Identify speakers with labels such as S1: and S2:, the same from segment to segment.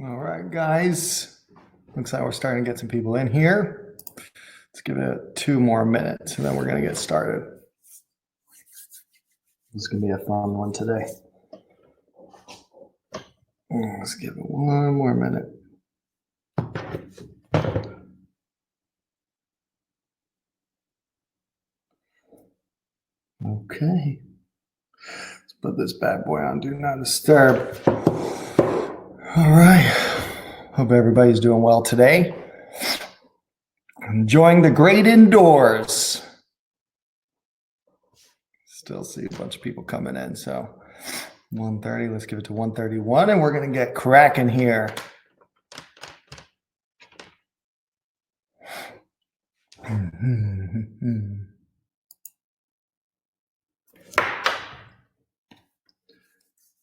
S1: All right, guys. Looks like we're starting to get some people in here. Let's give it 2 more minutes and then we're going to get started. This is going to be a fun one today. Let's give it 1 more minute. Okay. Let's put this bad boy on Do Not Disturb. All right. Hope everybody's doing well today. Enjoying the great indoors. Still see a bunch of people coming in. So 1:30, let's give it to 1:31 and we're going to get cracking here.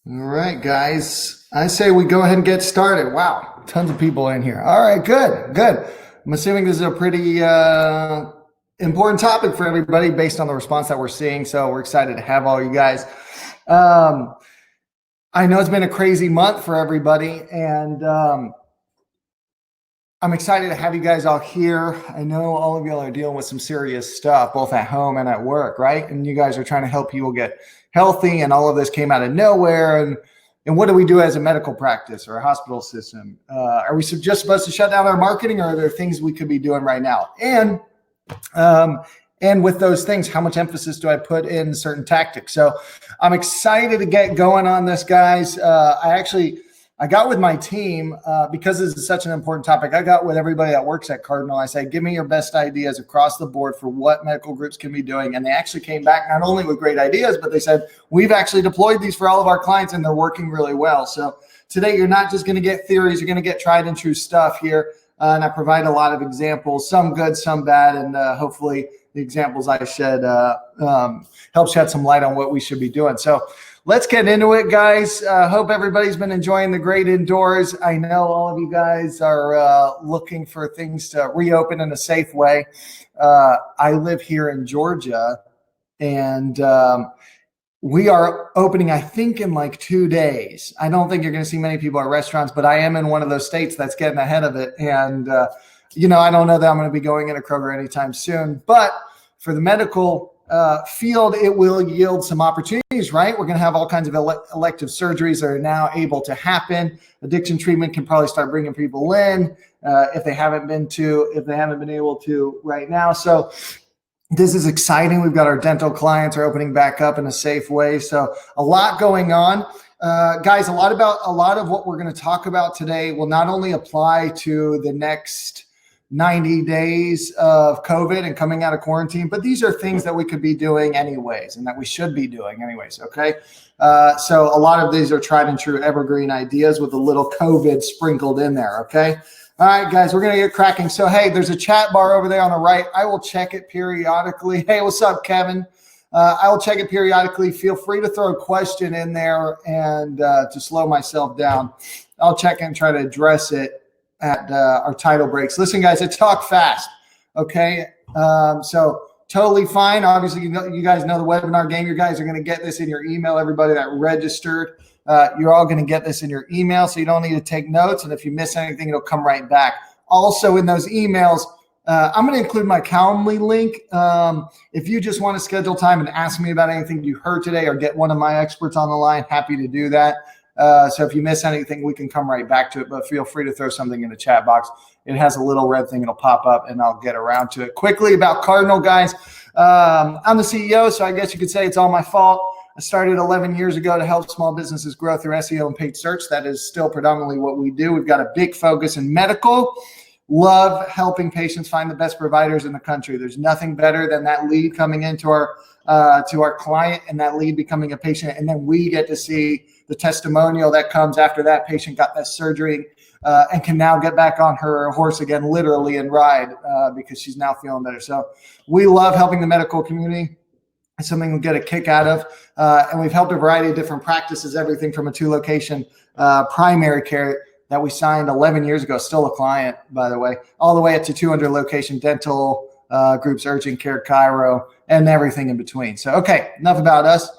S1: All right, guys. I say we go ahead and get started. Wow, tons of people in here. All right, good. I'm assuming this is a pretty important topic for everybody based on the response that we're seeing. So we're excited to have all you guys. I know it's been a crazy month for everybody, and I'm excited to have you guys all here. I know all of y'all are dealing with some serious stuff, both at home and at work, right? And you guys are trying to help people get healthy, and all of this came out of nowhere. And what do we do as a medical practice or a hospital system? Are we just supposed to shut down our marketing, or are there things we could be doing right now? And with those things, how much emphasis do I put in certain tactics? So I'm excited to get going on this, guys. I got with my team because this is such an important topic. I got with everybody that works at Cardinal. I said, give me your best ideas across the board for what medical groups can be doing. And they actually came back not only with great ideas, but they said, we've actually deployed these for all of our clients and they're working really well. So today, you're not just going to get theories, you're going to get tried and true stuff here. And I provide a lot of examples, some good, some bad, and hopefully the examples I shed help shed some light on what we should be doing. So let's get into it, guys. Hope everybody's been enjoying the great indoors. I know all of you guys are looking for things to reopen in a safe way. I live here in Georgia, and we are opening, I think, in like 2 days. I don't think you're going to see many people at restaurants, but I am in one of those states that's getting ahead of it. And, I don't know that I'm going to be going into Kroger anytime soon, but for the medical field, it will yield some opportunities, right? We're going to have all kinds of elective surgeries that are now able to happen. Addiction treatment can probably start bringing people in if they haven't been able to right now. So this is exciting. We've got our dental clients are opening back up in a safe way. So a lot going on. Guys, a lot of what we're going to talk about today will not only apply to the next 90 days of COVID and coming out of quarantine, but these are things that we could be doing anyways and that we should be doing anyways, okay? So a lot of these are tried and true evergreen ideas with a little COVID sprinkled in there, okay? All right, guys, we're going to get cracking. So, hey, there's a chat bar over there on the right. I will check it periodically. Hey, what's up, Kevin? I will check it periodically. Feel free to throw a question in there and to slow myself down. I'll check and try to address it at our title breaks. Listen, guys, I talk fast, okay? So totally fine. Obviously, you guys know the webinar game. You guys are going to get this in your email. Everybody that registered, you're all going to get this in your email, so you don't need to take notes. And if you miss anything, it'll come right back. Also, in those emails, I'm going to include my Calendly link. If you just want to schedule time and ask me about anything you heard today or get one of my experts on the line, happy to do that. So if you miss anything, we can come right back to it, but feel free to throw something in the chat box. It has a little red thing. It'll pop up and I'll get around to it. Quickly about Cardinal, guys. I'm the CEO, so I guess you could say it's all my fault. I started 11 years ago to help small businesses grow through SEO and paid search. That is still predominantly what we do. We've got a big focus in medical. Love helping patients find the best providers in the country. There's nothing better than that lead coming into our client and that lead becoming a patient. And then we get to see the testimonial that comes after that patient got that surgery and can now get back on her horse again, literally, and ride because she's now feeling better. So we love helping the medical community. It's something we get a kick out of. And we've helped a variety of different practices, everything from a 2-location primary care that we signed 11 years ago, still a client, by the way, all the way up to 200-location dental groups, urgent care, chiro, and everything in between. So, okay, enough about us.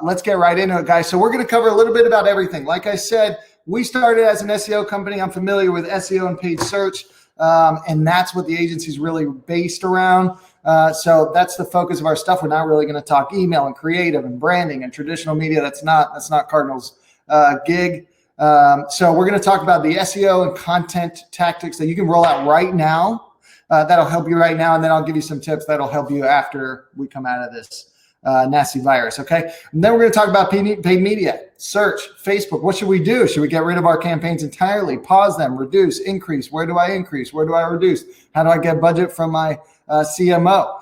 S1: Let's get right into it, guys. So we're going to cover a little bit about everything. Like I said, we started as an SEO company. I'm familiar with SEO and paid search, and that's what the agency is really based around. So that's the focus of our stuff. We're not really going to talk email and creative and branding and traditional media. That's not Cardinal's gig. So we're going to talk about the SEO and content tactics that you can roll out right now. That'll help you right now. And then I'll give you some tips that'll help you after we come out of this nasty virus. Okay. And then we're going to talk about paid media, search, Facebook. What should we do? Should we get rid of our campaigns entirely, pause them, reduce, increase? Where do I increase? Where do I reduce? How do I get budget from my CMO?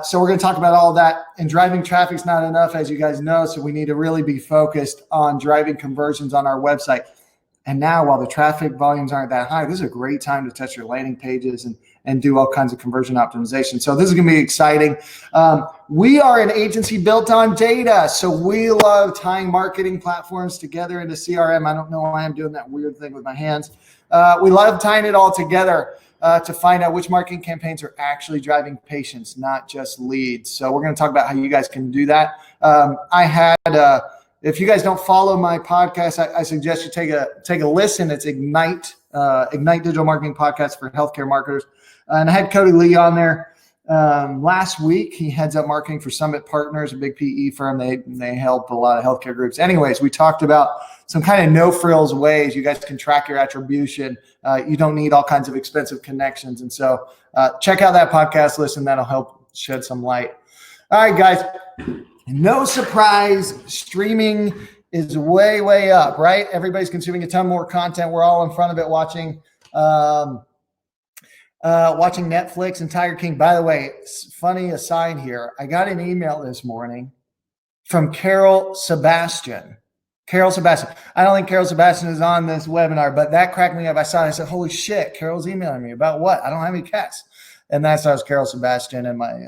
S1: So we're going to talk about all that. And driving traffic is not enough, as you guys know. So we need to really be focused on driving conversions on our website. And now, while the traffic volumes aren't that high, this is a great time to test your landing pages and do all kinds of conversion optimization. So this is going to be exciting. We are an agency built on data. So we love tying marketing platforms together into CRM. I don't know why I'm doing that weird thing with my hands. We love tying it all together to find out which marketing campaigns are actually driving patients, not just leads. So we're going to talk about how you guys can do that. If you guys don't follow my podcast, I suggest you take a listen. It's Ignite Digital Marketing Podcast for healthcare marketers. And I had Cody Lee on there last week. He heads up marketing for Summit Partners, a big PE firm. They help a lot of healthcare groups. Anyways, we talked about some kind of no frills ways you guys can track your attribution. You don't need all kinds of expensive connections. And so check out that podcast. Listen, that'll help shed some light. All right, guys. No surprise, streaming is way, way up, right? Everybody's consuming a ton more content. We're all in front of it watching Netflix and Tiger King. By the way, funny aside here, I got an email this morning from Carol Sebastian. Carol Sebastian. I don't think Carol Sebastian is on this webinar, but that cracked me up. I saw it. I said, holy shit, Carol's emailing me about what? I don't have any cats. And that's how Carol Sebastian and my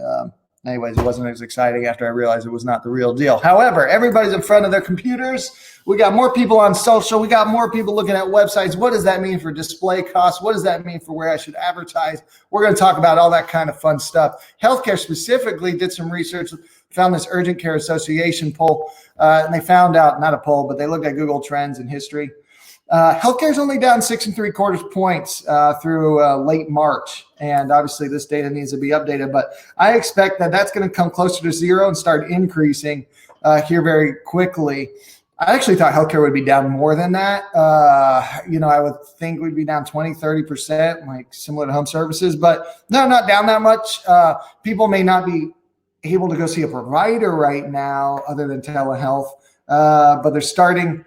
S1: anyways, it wasn't as exciting after I realized it was not the real deal. However, everybody's in front of their computers. We got more people on social. We got more people looking at websites. What does that mean for display costs? What does that mean for where I should advertise? We're going to talk about all that kind of fun stuff. Healthcare specifically did some research, found this Urgent Care Association poll, and they found out, not a poll, but they looked at Google Trends and history. Healthcare is only down 6 3/4 points through late March. And obviously this data needs to be updated, but I expect that that's going to come closer to zero and start increasing here very quickly. I actually thought healthcare would be down more than that. I would think we'd be down 20-30%, like similar to home services, but no, not down that much. People may not be able to go see a provider right now other than telehealth, but they're starting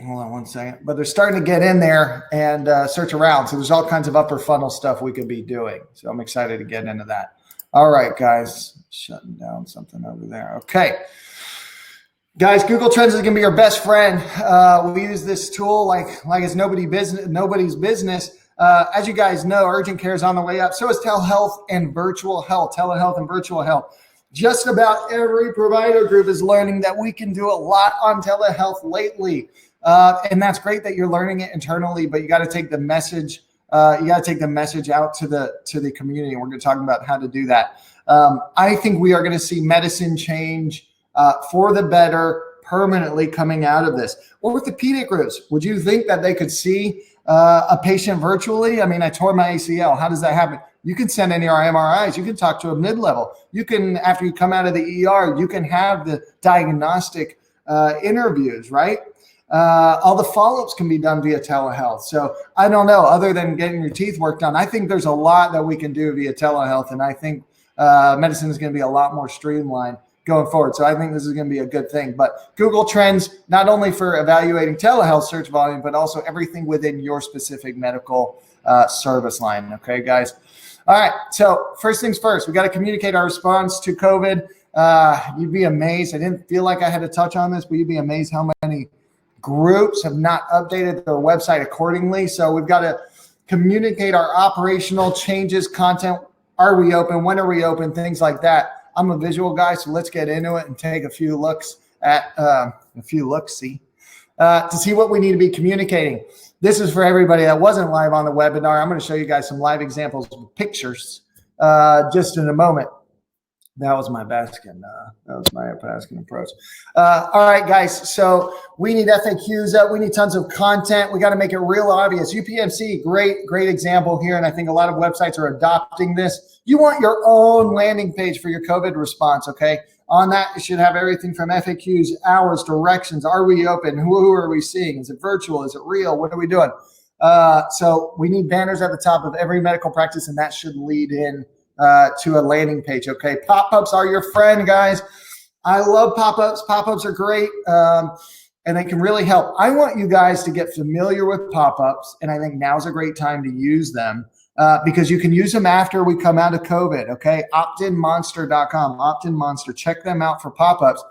S1: hold on one second. But they're starting to get in there and search around. So there's all kinds of upper funnel stuff we could be doing. So I'm excited to get into that. All right, guys. Shutting down something over there. Okay. Guys, Google Trends is going to be your best friend. We use this tool like it's nobody's business. As you guys know, urgent care is on the way up. So is telehealth and virtual health. Telehealth and virtual health. Just about every provider group is learning that we can do a lot on telehealth lately. And that's great that you're learning it internally, but you got to take the message. You got to take the message out to the community. And we're going to talk about how to do that. I think we are going to see medicine change for the better permanently coming out of this. Orthopedic groups, would you think that they could see a patient virtually? I mean, I tore my ACL. How does that happen? You can send in your MRIs. You can talk to a mid-level. You can, after you come out of the ER, you can have the diagnostic interviews, right? All the follow-ups can be done via telehealth. So I don't know, other than getting your teeth worked on, I think there's a lot that we can do via telehealth. And I think medicine is going to be a lot more streamlined going forward. So I think this is going to be a good thing. But Google Trends, not only for evaluating telehealth search volume, but also everything within your specific medical service line. Okay, guys. All right. So first things first, we got to communicate our response to COVID. You'd be amazed. I didn't feel like I had to touch on this, but you'd be amazed how many groups have not updated their website accordingly. So we've got to communicate our operational changes, content. Are we open? When are we open? Things like that. I'm a visual guy, so let's get into it and take a few looks at to see what we need to be communicating. This is for everybody that wasn't live on the webinar. I'm going to show you guys some live examples with pictures just in a moment. That was my Baskin. That was my Baskin approach. All right, guys. So we need FAQs up. We need tons of content. We got to make it real obvious. UPMC, great example here. And I think a lot of websites are adopting this. You want your own landing page for your COVID response, okay? On that, you should have everything from FAQs, hours, directions. Are we open? Who are we seeing? Is it virtual? Is it real? What are we doing? So we need banners at the top of every medical practice, and that should lead in to a landing page, okay? Pop-ups are your friend, guys. I love pop-ups. Pop-ups are great, and they can really help. I want you guys to get familiar with pop-ups, and I think now's a great time to use them because you can use them after we come out of COVID, okay? Optinmonster.com, Optin Monster. Check them out for pop-ups.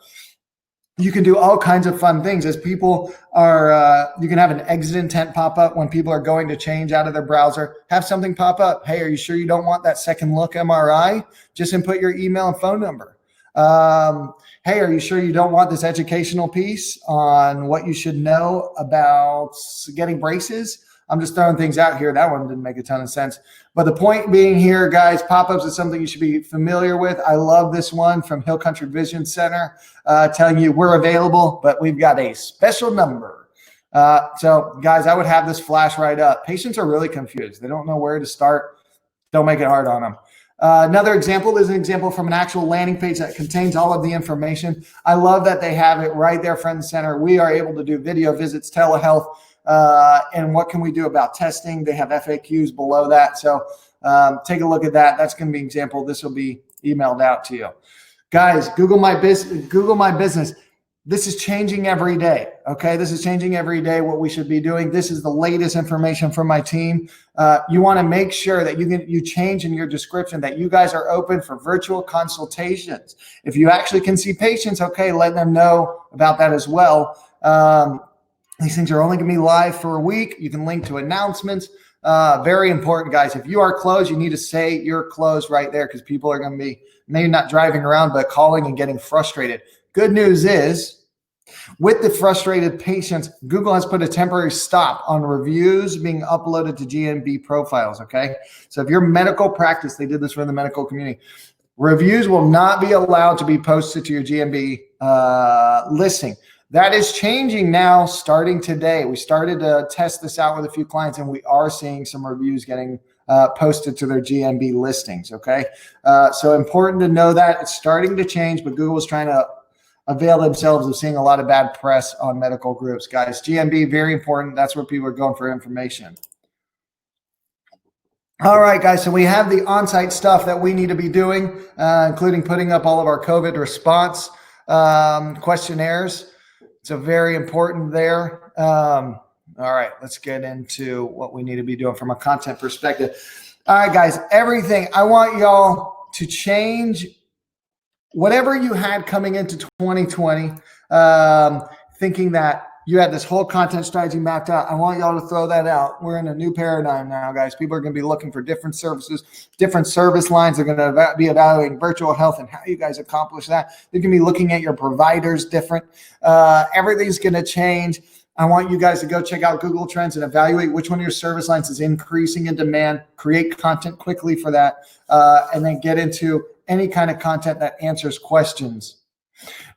S1: You can do all kinds of fun things as people are, you can have an exit intent pop up when people are going to change out of their browser. Have something pop up. Hey, are you sure you don't want that second look MRI? Just input your email and phone number. Hey, are you sure you don't want this educational piece on what you should know about getting braces? I'm just throwing things out here. That one didn't make a ton of sense. But the point being here, guys, pop-ups is something you should be familiar with. I love this one from Hill Country Vision Center telling you we're available, but we've got a special number. So, guys, I would have this flash right up. Patients are really confused. They don't know where to start. Don't make it hard on them. Another example is an example from an actual landing page that contains all of the information. I love that they have it right there front and center. We are able to do video visits, telehealth, and what can we do about testing? They have FAQs below that. So take a look at that. That's going to be an example. This will be emailed out to you. Guys, Google My Business. This is changing every day, okay? This is changing every day what we should be doing. This is the latest information from my team. You want to make sure that you change in your description that you guys are open for virtual consultations. If you actually can see patients, okay, let them know about that as well. These things are only going to be live for a week. You can link to announcements. Very important, guys. If you are closed, you need to say you're closed right there because people are going to be maybe not driving around, but calling and getting frustrated. Good news is, with the frustrated patients, Google has put a temporary stop on reviews being uploaded to GMB profiles, okay? So if you're medical practice, they did this for the medical community, reviews will not be allowed to be posted to your GMB listing. That is changing now starting today. We started to test this out with a few clients, and we are seeing some reviews getting posted to their GMB listings, okay? So important to know that. It's starting to change, but Google is trying to avail themselves of seeing a lot of bad press on medical groups. Guys, GMB, very important. That's where people are going for information. All right, guys, so we have the on-site stuff that we need to be doing, including putting up all of our COVID response questionnaires. So very important there. All right, let's get into what we need to be doing from a content perspective. All right, guys, everything. I want y'all to change whatever you had coming into 2020, thinking that you had this whole content strategy mapped out. I want y'all to throw that out. We're in a new paradigm now, guys. People are going to be looking for different services, different service lines. They're going to be evaluating virtual health and how you guys accomplish that. They're going to be looking at your providers different. Everything's going to change. I want you guys to go check out Google Trends and evaluate which one of your service lines is increasing in demand, create content quickly for that, and then get into any kind of content that answers questions.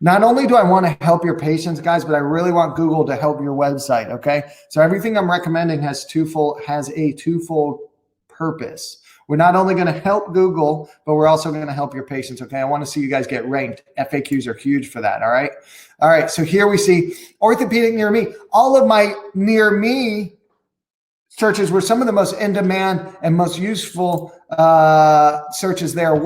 S1: Not only do I want to help your patients, guys, but I really want Google to help your website, okay? So everything I'm recommending has a twofold purpose. We're not only going to help Google, but we're also going to help your patients, okay? I want to see you guys get ranked. FAQs are huge for that, all right? All right, so here we see orthopedic near me. All of my near me searches were some of the most in demand and most useful searches there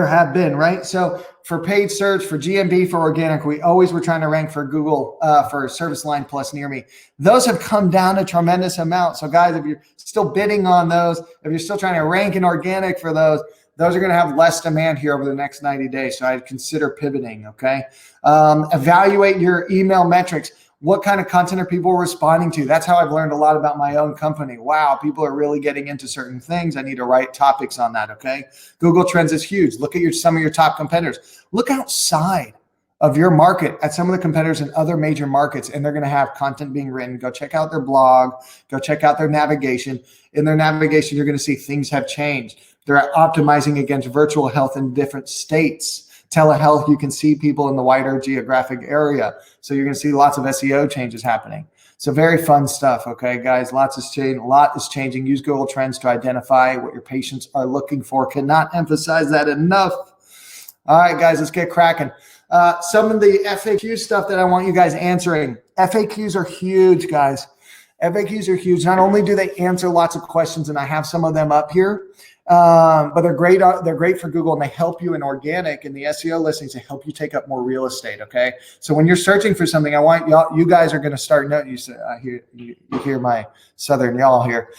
S1: have been, right? So for paid search, for GMB, for organic, we always were trying to rank for Google for service line plus near me. Those have come down a tremendous amount. So guys, if you're still bidding on those, if you're still trying to rank in organic for those are going to have less demand here over the next 90 days. So I'd consider pivoting, okay? Evaluate your email metrics. What kind of content are people responding to? That's how I've learned a lot about my own company. Wow, people are really getting into certain things. I need to write topics on that, okay? Google Trends is huge. Look at some of your top competitors. Look outside of your market at some of the competitors in other major markets, and they're going to have content being written. Go check out their blog. Go check out their navigation. In their navigation, you're going to see things have changed. They're optimizing against virtual health in different states. Telehealth, you can see people in the wider geographic area. So you're going to see lots of SEO changes happening. So very fun stuff. Okay, guys, a lot is changing. Use Google Trends to identify what your patients are looking for. Cannot emphasize that enough. All right, guys, let's get cracking. Some of the FAQ stuff that I want you guys answering. FAQs are huge, guys. FAQs are huge. Not only do they answer lots of questions, and I have some of them up here, but they're great. They're great for Google, and they help you in organic and the SEO listings. They help you take up more real estate. Okay, so when you're searching for something, I want y'all. You guys are going to start. You hear my Southern y'all here.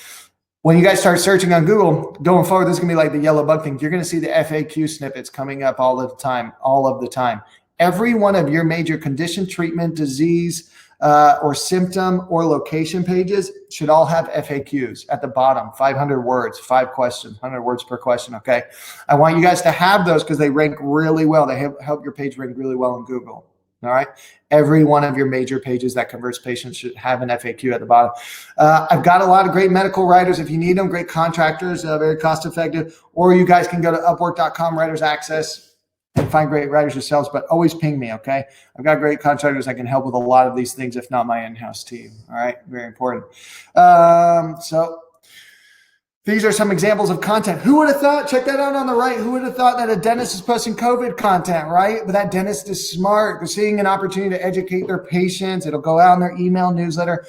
S1: When you guys start searching on Google going forward, this is going to be like the yellow bug thing. You're going to see the FAQ snippets coming up all of the time. Every one of your major condition, treatment, disease, or symptom or location pages should all have FAQs at the bottom, 500 words, 5 questions, 100 words per question, okay? I want you guys to have those because they rank really well. They help your page rank really well in Google, all right? Every one of your major pages that converts patients should have an FAQ at the bottom. I've got a lot of great medical writers. If you need them, great contractors, very cost effective, or you guys can go to upwork.com, writers access, and find great writers yourselves, but always ping me, okay? I've got great contractors that can help with a lot of these things, if not my in-house team, all right? Very important. So these are some examples of content. Who would have thought, check that out on the right, who would have thought that a dentist is posting COVID content, right? But that dentist is smart. They're seeing an opportunity to educate their patients. It'll go out in their email newsletter.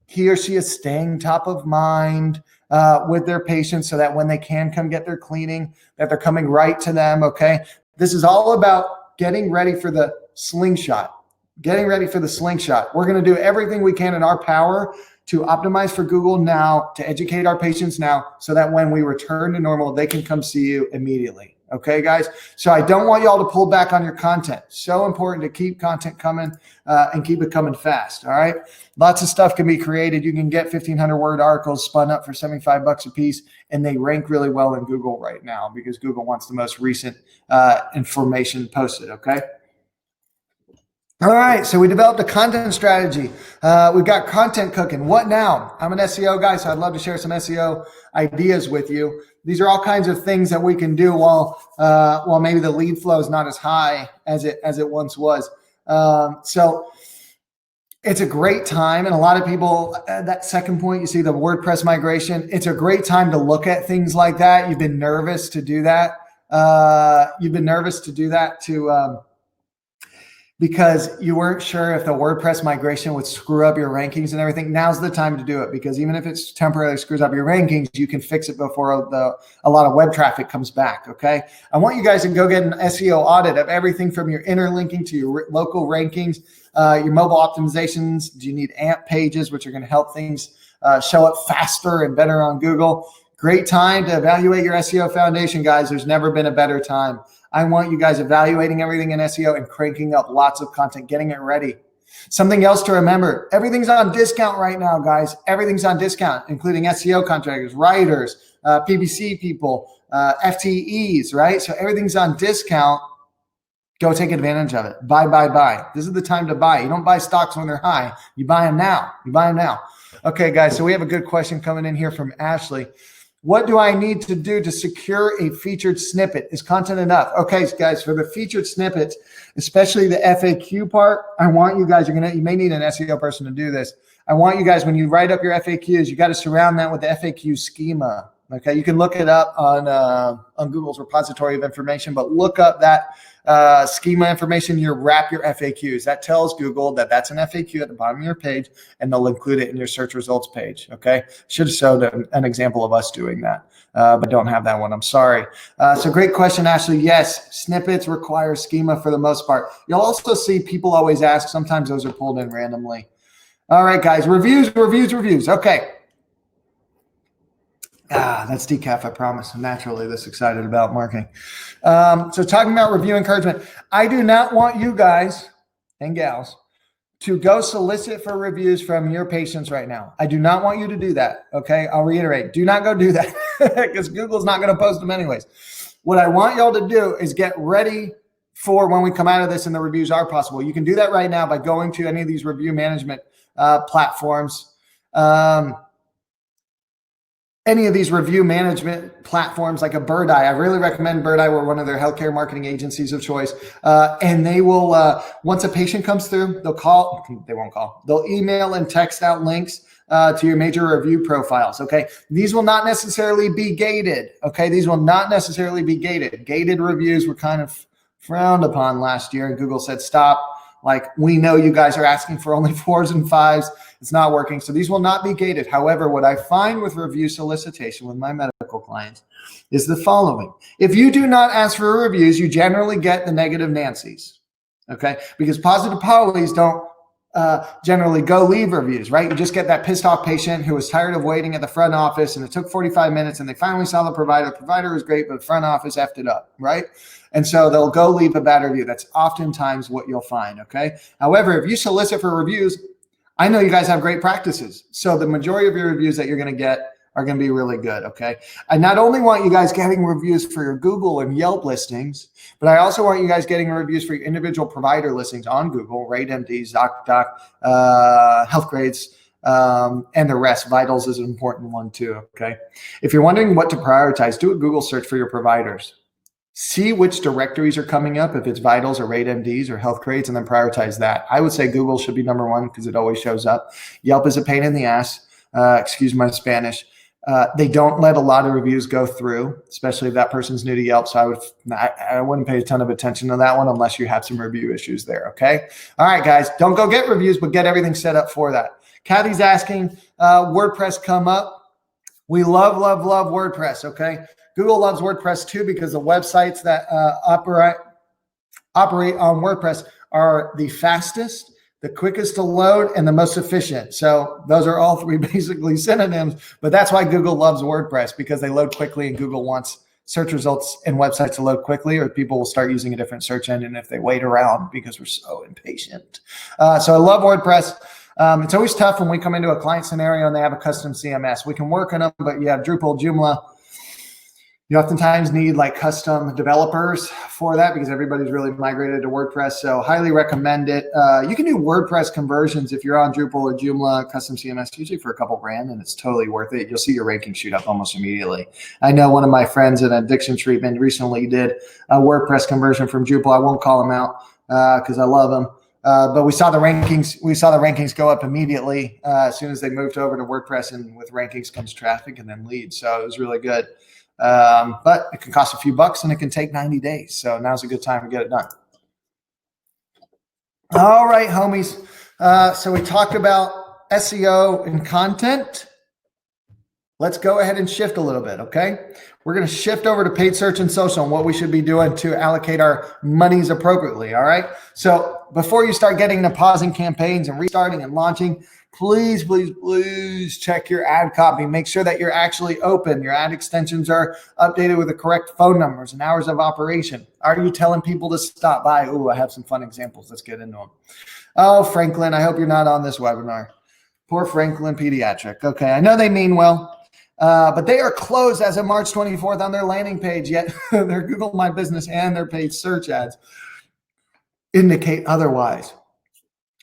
S1: He or she is staying top of mind with their patients so that when they can come get their cleaning, that they're coming right to them, okay? This is all about getting ready for the slingshot. Getting ready for the slingshot. We're going to do everything we can in our power to optimize for Google now, to educate our patients now, so that when we return to normal, they can come see you immediately. Okay, guys? So I don't want y'all to pull back on your content. So important to keep content coming and keep it coming fast, all right? Lots of stuff can be created. You can get 1,500 word articles spun up for $75 a piece, and they rank really well in Google right now because Google wants the most recent information posted, okay? All right, so we developed a content strategy. We've got content cooking. What now? I'm an SEO guy, so I'd love to share some SEO ideas with you. These are all kinds of things that we can do while maybe the lead flow is not as high as it once was. So it's a great time, and a lot of people, that second point, you see the WordPress migration. It's a great time to look at things like that. You've been nervous to do that. Because you weren't sure if the WordPress migration would screw up your rankings and everything. Now's the time to do it, because even if it's temporarily screws up your rankings, you can fix it before a lot of web traffic comes back, okay? I want you guys to go get an SEO audit of everything from your interlinking to your local rankings, your mobile optimizations. Do you need AMP pages, which are going to help things show up faster and better on Google? Great time to evaluate your SEO foundation, guys. There's never been a better time. I want you guys evaluating everything in SEO and cranking up lots of content, getting it ready. Something else to remember, everything's on discount right now, guys. Everything's on discount, including SEO contractors, writers, PPC people, FTEs, right? So everything's on discount. Go take advantage of it. Buy, buy, buy. This is the time to buy. You don't buy stocks when they're high. You buy them now. You buy them now. Okay, guys, so we have a good question coming in here from Ashley. What do I need to do to secure a featured snippet? Is content enough? Okay, guys, for the featured snippets, especially the FAQ part, I want you guys, you may need an SEO person to do this. I want you guys, when you write up your FAQs, you got to surround that with the FAQ schema. Okay, you can look it up on Google's repository of information, but look up that schema information. You wrap your FAQs. That tells Google that that's an FAQ at the bottom of your page, and they'll include it in your search results page. Okay, should have showed an example of us doing that, but don't have that one. I'm sorry. So great question, Ashley. Yes, snippets require schema for the most part. You'll also see people always ask. Sometimes those are pulled in randomly. All right, guys, reviews. Okay. That's decaf, I promise. I'm naturally this excited about marketing. So talking about review encouragement, I do not want you guys and gals to go solicit for reviews from your patients right now. I do not want you to do that, okay? I'll reiterate, do not go do that because Google's not going to post them anyways. What I want y'all to do is get ready for when we come out of this and the reviews are possible. You can do that right now by going to any of these review management platforms. any of these review management platforms like a Bird Eye. I really recommend Bird Eye. We're one of their healthcare marketing agencies of choice. And they will, once a patient comes through, they'll email and text out links to your major review profiles. Okay. These will not necessarily be gated. Okay. These will not necessarily be gated. Gated reviews were kind of frowned upon last year, and Google said, stop. Like, we know you guys are asking for only 4s and 5s. It's not working. So these will not be gated. However, what I find with review solicitation with my medical clients is the following. If you do not ask for reviews, you generally get the negative Nancy's. Okay. Because positive Polly's don't generally go leave reviews, right? You just get that pissed off patient who was tired of waiting at the front office, and it took 45 minutes and they finally saw the provider. The provider was great, but the front office effed it up, right? And so they'll go leave a bad review. That's oftentimes what you'll find, okay? However, if you solicit for reviews, I know you guys have great practices. So the majority of your reviews that you're going to get are going to be really good, okay? I not only want you guys getting reviews for your Google and Yelp listings, but I also want you guys getting reviews for your individual provider listings on Google, RateMD, ZocDoc, HealthGrades, and the rest. Vitals is an important one too, okay? If you're wondering what to prioritize, do a Google search for your providers. See which directories are coming up, if it's Vitals or RateMDs or HealthGrades, and then prioritize that. I would say Google should be number one because it always shows up. Yelp is a pain in the ass. Excuse my Spanish. They don't let a lot of reviews go through, especially if that person's new to Yelp. So I wouldn't pay a ton of attention to that one unless you have some review issues there, okay? All right, guys, don't go get reviews, but get everything set up for that. Kathy's asking, WordPress come up. We love, love, love WordPress, okay? Google loves WordPress too because the websites that operate on WordPress are the fastest, the quickest to load, and the most efficient. So those are all three basically synonyms, but that's why Google loves WordPress, because they load quickly, and Google wants search results and websites to load quickly, or people will start using a different search engine if they wait around because we're so impatient. So I love WordPress. It's always tough when we come into a client scenario and they have a custom CMS. We can work on them, but you have Drupal, Joomla. You oftentimes need like custom developers for that because everybody's really migrated to WordPress. So highly recommend it. You can do WordPress conversions if you're on Drupal or Joomla, custom CMS, usually for a couple grand, and it's totally worth it. You'll see your ranking shoot up almost immediately. I know one of my friends in addiction treatment recently did a WordPress conversion from Drupal. I won't call him out because I love him. But we saw the rankings go up immediately as soon as they moved over to WordPress, and with rankings comes traffic and then leads. So it was really good. But it can cost a few bucks and it can take 90 days. So now's a good time to get it done. All right, homies. So we talked about SEO and content. Let's go ahead and shift a little bit, okay? We're going to shift over to paid search and social and what we should be doing to allocate our monies appropriately, all right? So before you start getting into pausing campaigns and restarting and launching, please, please, please check your ad copy. Make sure that you're actually open. Your ad extensions are updated with the correct phone numbers and hours of operation. Are you telling people to stop by? Ooh, I have some fun examples. Let's get into them. Oh, Franklin, I hope you're not on this webinar. Poor Franklin Pediatric. Okay, I know they mean well. But they are closed as of March 24th on their landing page, yet their Google My Business and their paid search ads indicate otherwise.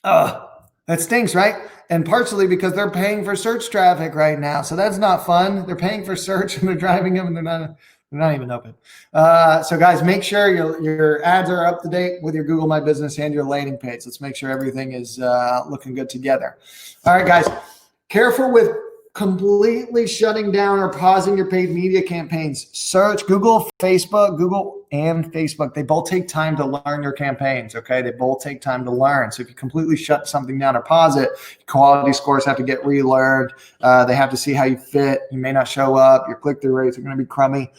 S1: That stinks, right? And partially because they're paying for search traffic right now. So that's not fun. They're paying for search and they're driving them and they're not even open. So guys, make sure your ads are up to date with your Google My Business and your landing page. Let's make sure everything is looking good together. All right, guys, careful with completely shutting down or pausing your paid media campaigns. Search Google and Facebook. They both take time to learn your campaigns, okay? They both take time to learn. So if you completely shut something down or pause it, quality scores have to get relearned. They have to see how you fit. You may not show up. Your click-through rates are going to be crummy.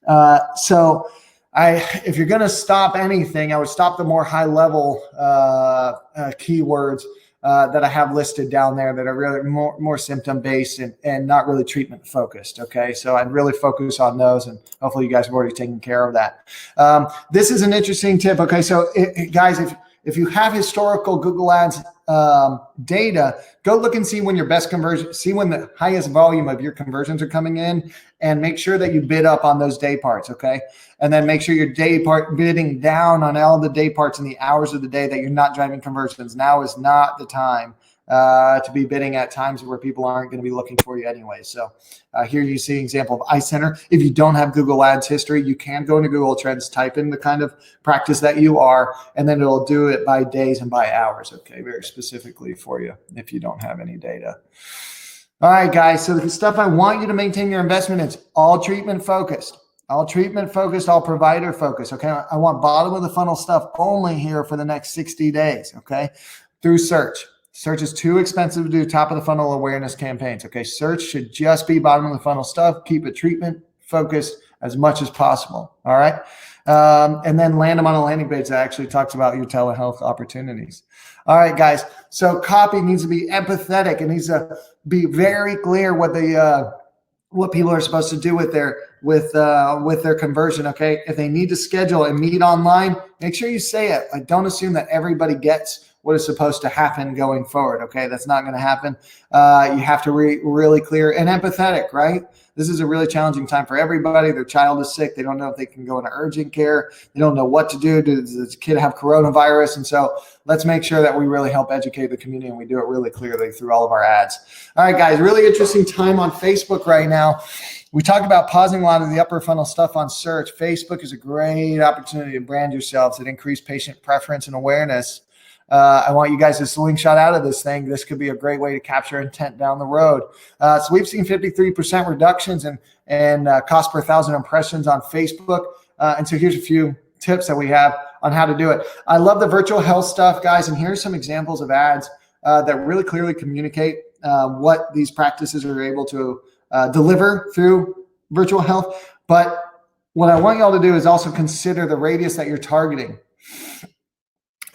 S1: If you're going to stop anything, I would stop the more high-level keywords that I have listed down there that are really more symptom-based and not really treatment-focused, okay? So I'd really focus on those, and hopefully you guys have already taken care of that. This is an interesting tip, okay? So guys, if you have historical Google Ads data, go look and see when your best conversion, see when the highest volume of your conversions are coming in, and make sure that you bid up on those day parts, okay? And then make sure your day part bidding down on all the day parts and the hours of the day that you're not driving conversions. Now is not the time to be bidding at times where people aren't going to be looking for you anyway. So here you see an example of iCenter. If you don't have Google Ads history, you can go into Google Trends, type in the kind of practice that you are, and then it'll do it by days and by hours, okay, very specifically for you if you don't have any data. All right, guys, so the stuff I want you to maintain your investment is all treatment focused. All treatment focused, all provider focused, okay? I want bottom of the funnel stuff only here for the next 60 days, okay? Through search. Search is too expensive to do top of the funnel awareness campaigns, okay? Search should just be bottom of the funnel stuff. Keep it treatment focused as much as possible, all right? And then land them on a landing page that actually talks about your telehealth opportunities. All right, guys, so copy needs to be empathetic. It needs to be very clear what people are supposed to do with their conversion, okay? If they need to schedule and meet online, make sure you say it. Like, don't assume that everybody gets what is supposed to happen going forward, okay? That's not going to happen. You have to be really clear and empathetic, right? This is a really challenging time for everybody. Their child is sick. They don't know if they can go into urgent care. They don't know what to do. Does this kid have coronavirus? And so let's make sure that we really help educate the community, and we do it really clearly through all of our ads. All right, guys, really interesting time on Facebook right now. We talked about pausing a lot of the upper funnel stuff on search. Facebook is a great opportunity to brand yourselves and increase patient preference and awareness. I want you guys to slingshot out of this thing. This could be a great way to capture intent down the road. So we've seen 53% reductions in cost per 1,000 impressions on Facebook. And so here's a few tips that we have on how to do it. I love the virtual health stuff, guys. And here's some examples of ads that really clearly communicate what these practices are able to deliver through virtual health. But what I want y'all to do is also consider the radius that you're targeting.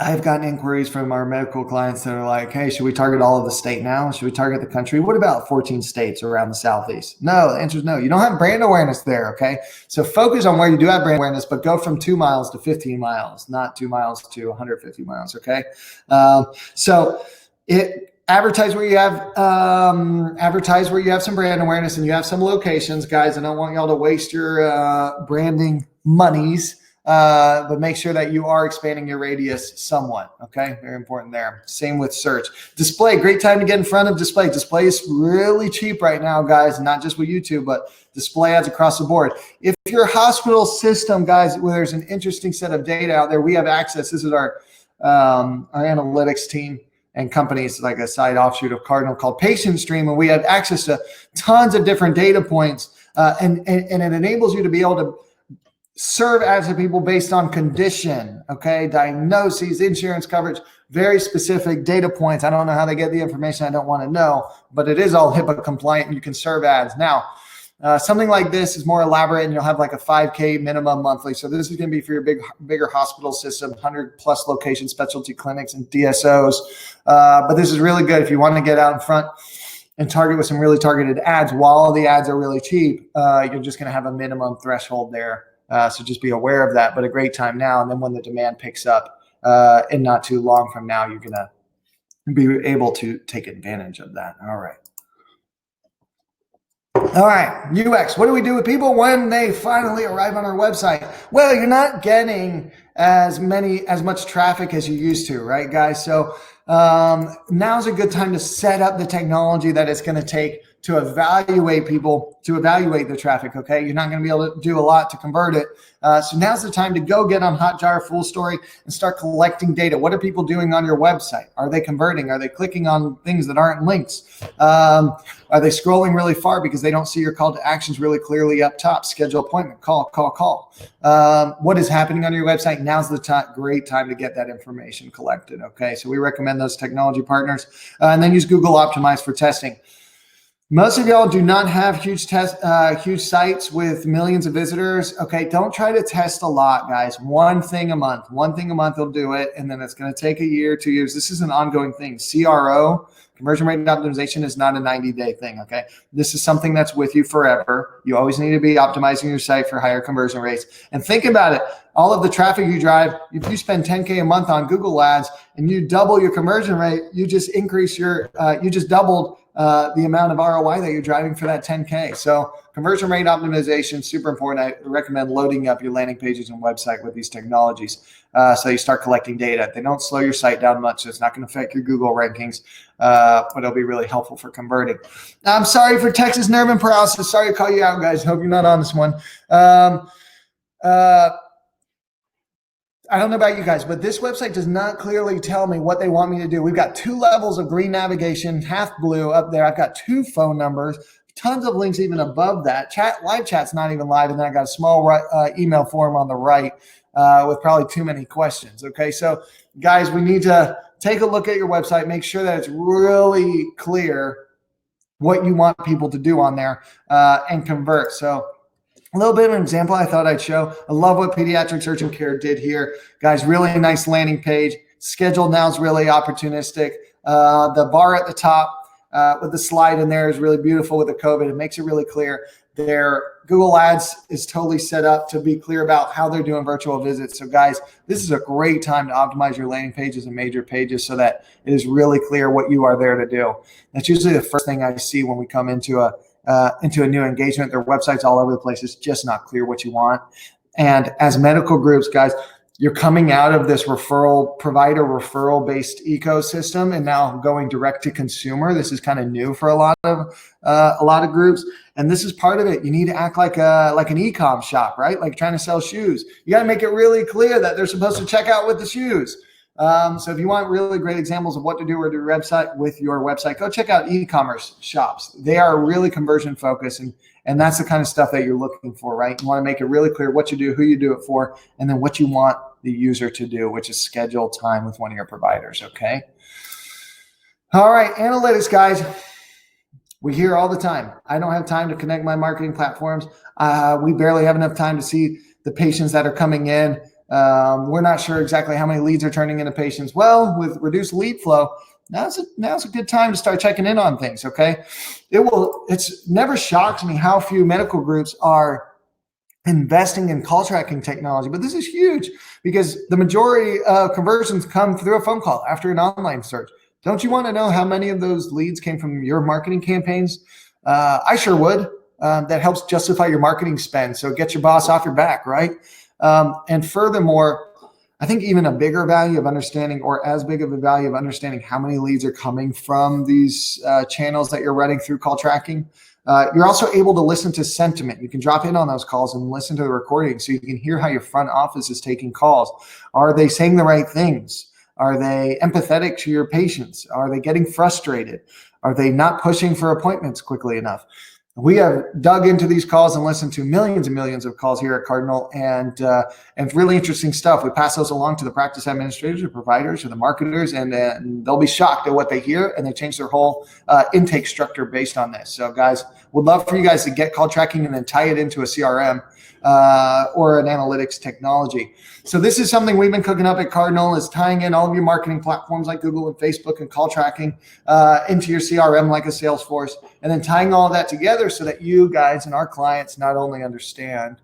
S1: I've gotten inquiries from our medical clients that are like, hey, should we target all of the state now? Should we target the country? What about 14 states around the Southeast? No, the answer is no. You don't have brand awareness there, okay? So focus on where you do have brand awareness, but go from 2 miles to 15 miles, not 2 miles to 150 miles, okay? Advertise where you have some brand awareness and you have some locations, guys. I don't want y'all to waste your branding monies. But make sure that you are expanding your radius somewhat. Okay, very important there. Same with search. Display, great time to get in front of display. Display is really cheap right now, guys, not just with YouTube, but display ads across the board. If your hospital system, guys, where there's an interesting set of data out there, we have access. This is our analytics team and companies like a side offshoot of Cardinal called Patient Stream, and we have access to tons of different data points, and it enables you to be able to serve ads to people based on condition, okay, diagnoses, insurance coverage, very specific data points. I don't know how they get the information. I don't want to know, but it is all HIPAA compliant and you can serve ads. Now, something like this is more elaborate and you'll have like a 5K minimum monthly. So this is going to be for your bigger hospital system, 100 plus location specialty clinics and DSOs. But this is really good if you want to get out in front and target with some really targeted ads. While the ads are really cheap, you're just going to have a minimum threshold there. So just be aware of that, but a great time now. And then when the demand picks up and not too long from now, you're going to be able to take advantage of that. All right. All right, UX. What do we do with people when they finally arrive on our website? Well, you're not getting as much traffic as you used to, right, guys? So now's a good time to set up the technology that it's going to take to evaluate people, to evaluate the traffic, okay? You're not going to be able to do a lot to convert it. So now's the time to go get on Hotjar, Full Story, and start collecting data. What are people doing on your website? Are they converting? Are they clicking on things that aren't links? Are they scrolling really far because they don't see your call to actions really clearly up top? Schedule appointment, call. What is happening on your website? Now's the great time to get that information collected, okay? So we recommend those technology partners. And then use Google Optimize for testing. Most of y'all do not have huge sites with millions of visitors. Okay, don't try to test a lot, guys. One thing a month will do it, and then it's going to take a year, 2 years. This is an ongoing thing. CRO, conversion rate optimization, is not a 90-day thing, okay? This is something that's with you forever. You always need to be optimizing your site for higher conversion rates. And think about it. All of the traffic you drive, if you spend 10K a month on Google ads and you double your conversion rate, you just doubled the amount of ROI that you're driving for that 10K. So conversion rate optimization, super important. I recommend loading up your landing pages and website with these technologies. So you start collecting data. They don't slow your site down much, so it's not going to affect your Google rankings, but it'll be really helpful for converting. I'm sorry for Texas nerve and paralysis. Sorry to call you out, guys. Hope you're not on this one. I don't know about you guys, but this website does not clearly tell me what they want me to do. We've got 2 levels of green navigation, half blue up there. I've got 2 phone numbers, tons of links even above that. Live chat's not even live, and then I got a small email form on the right with probably too many questions. Okay, so guys, we need to take a look at your website, make sure that it's really clear what you want people to do on there and convert. So a little bit of an example I thought I'd show. I love what Pediatric Urgent Care did here. Guys, really nice landing page. Scheduled now is really opportunistic. The bar at the top with the slide in there is really beautiful with the COVID. It makes it really clear. Their Google Ads is totally set up to be clear about how they're doing virtual visits. So guys, this is a great time to optimize your landing pages and major pages so that it is really clear what you are there to do. That's usually the first thing I see when we come into a new engagement. Their website's all over the place. It's just not clear what you want. And as medical groups, guys, you're coming out of this referral-based ecosystem and now going direct to consumer. This is kind of new for a lot of groups. And this is part of it. You need to act like an e-com shop, right? Like trying to sell shoes. You got to make it really clear that they're supposed to check out with the shoes. So if you want really great examples of what to do with your website, go check out e-commerce shops. They are really conversion focused, and that's the kind of stuff that you're looking for, right? You want to make it really clear what you do, who you do it for, and then what you want the user to do, which is schedule time with one of your providers, okay? All right, analytics, guys. We hear all the time, I don't have time to connect my marketing platforms. We barely have enough time to see the patients that are coming in. We're not sure exactly how many leads are turning into patients. Well, with reduced lead flow, now's a good time to start checking in on things, okay? It's never shocks me how few medical groups are investing in call tracking technology, but this is huge because the majority of conversions come through a phone call after an online search. Don't you want to know how many of those leads came from your marketing campaigns? I sure would. That helps justify your marketing spend, so get your boss off your back, right? And furthermore, I think even a bigger value of understanding, or as big of a value of understanding how many leads are coming from these channels that you're running through call tracking. You're also able to listen to sentiment. You can drop in on those calls and listen to the recording so you can hear how your front office is taking calls. Are they saying the right things? Are they empathetic to your patients? Are they getting frustrated? Are they not pushing for appointments quickly enough? We have dug into these calls and listened to millions and millions of calls here at Cardinal, and really interesting stuff. We pass those along to the practice administrators or providers or the marketers, and they'll be shocked at what they hear, and they change their whole intake structure based on this. So guys, would love for you guys to get call tracking and then tie it into a CRM or an analytics technology. So this is something we've been cooking up at Cardinal, is tying in all of your marketing platforms like Google and Facebook and call tracking into your CRM like a Salesforce, and then tying all of that together so that you guys and our clients not only understand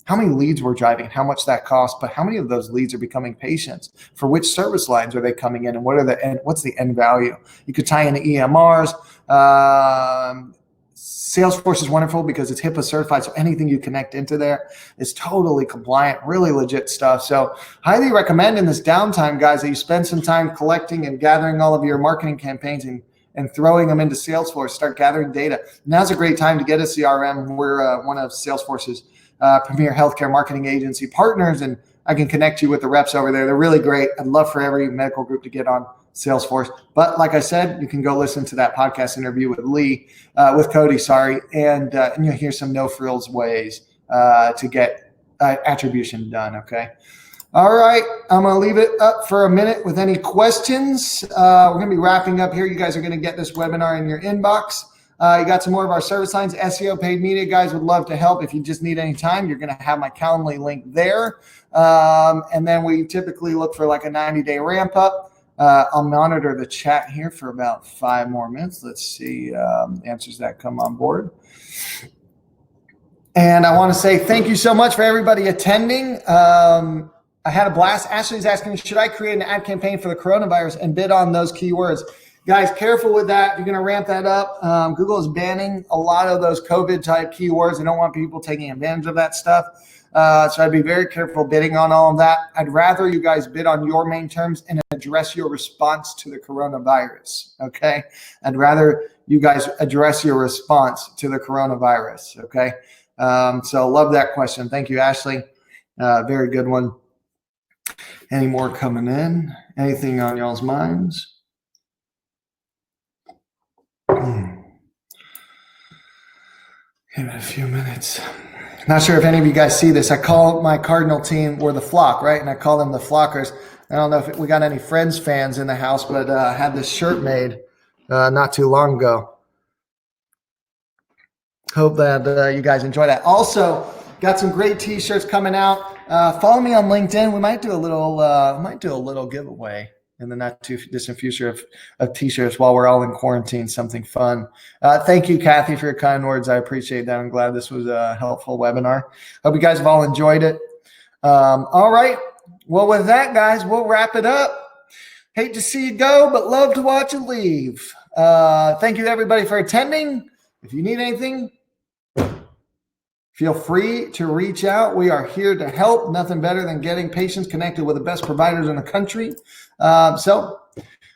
S1: how many leads we're driving, how much that costs, but how many of those leads are becoming patients? For which service lines are they coming in, and what's the end value? You could tie in EMRs. Salesforce is wonderful because it's HIPAA certified, so anything you connect into there is totally compliant, really legit stuff. So highly recommend in this downtime, guys, that you spend some time collecting and gathering all of your marketing campaigns and throwing them into Salesforce, start gathering data. Now's a great time to get a CRM. We're one of Salesforce's premier healthcare marketing agency partners, and I can connect you with the reps over there. They're really great. I'd love for every medical group to get on Salesforce. But like I said, you can go listen to that podcast interview with Cody, and you'll hear some no frills ways to get attribution done. Okay. All right. I'm going to leave it up for a minute with any questions. We're going to be wrapping up here. You guys are going to get this webinar in your inbox. You got some more of our service lines. SEO, paid media, guys, would love to help. If you just need any time, you're going to have my Calendly link there. And then we typically look for like a 90-day ramp up. I'll monitor the chat here for about 5 more minutes. Let's see answers that come on board. And I want to say thank you so much for everybody attending. I had a blast. Ashley's asking, should I create an ad campaign for the coronavirus and bid on those keywords? guys, careful with that. If you're going to ramp that up, Google is banning a lot of those COVID type keywords. They don't want people taking advantage of that stuff. So I'd be very careful bidding on all of that. I'd rather you guys bid on your main terms and address your response to the coronavirus. Okay. I'd rather you guys address your response to the coronavirus. Okay. So love that question. Thank you, Ashley. Very good one. Any more coming in? Anything on y'all's minds? Give it a few minutes. Not sure if any of you guys see this. I call my Cardinal team, we're the flock, right? And I call them the Flockers. I don't know if we got any Friends fans in the house, but I had this shirt made not too long ago. Hope that you guys enjoy that. Also, got some great t-shirts coming out. Follow me on LinkedIn. We might do a little giveaway in the not too distant future of t-shirts while we're all in quarantine, something fun. Thank you, Kathy, for your kind words. I appreciate that. I'm glad this was a helpful webinar. Hope you guys have all enjoyed it. All right. Well, with that, guys, we'll wrap it up. Hate to see you go, but love to watch you leave. Thank you, everybody, for attending. If you need anything, feel free to reach out. We are here to help. Nothing better than getting patients connected with the best providers in the country. So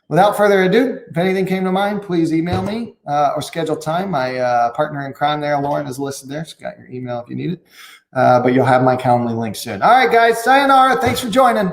S1: without further ado, if anything came to mind, please email me or schedule time. My partner in crime there, Lauren, is listed there. She's got your email if you need it. But you'll have my Calendly link soon. All right, guys. Sayonara. Thanks for joining.